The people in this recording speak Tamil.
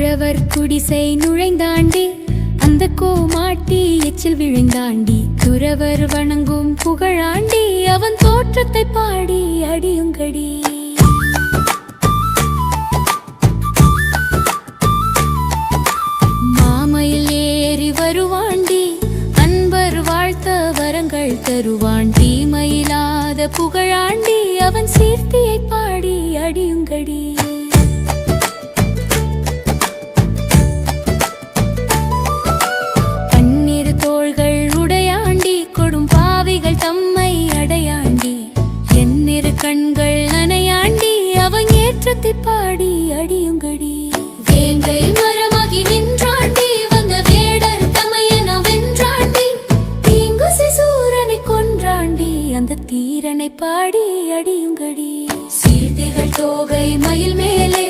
குறவர் குடிசை நுழைந்தாண்டி அந்த கோமாட்டி எச்சில் விழுந்தாண்டி குறவர் வணங்கும் புகழாண்டி அவன் தோற்றத்தை பாடி அடியுங்கடி. மாமையில் ஏறி வருவாண்டி அன்பர் வாழ்த்த வரங்கள் தருவான் தீமையில்லாத புகழாண்டி அவன் சீர்த்தியை பாடி அடியுங்கடி. கண்கள் நனையாண்டி அவன் ஏற்றத்தை பாடி அடியுங்கடி. வேங்கை மர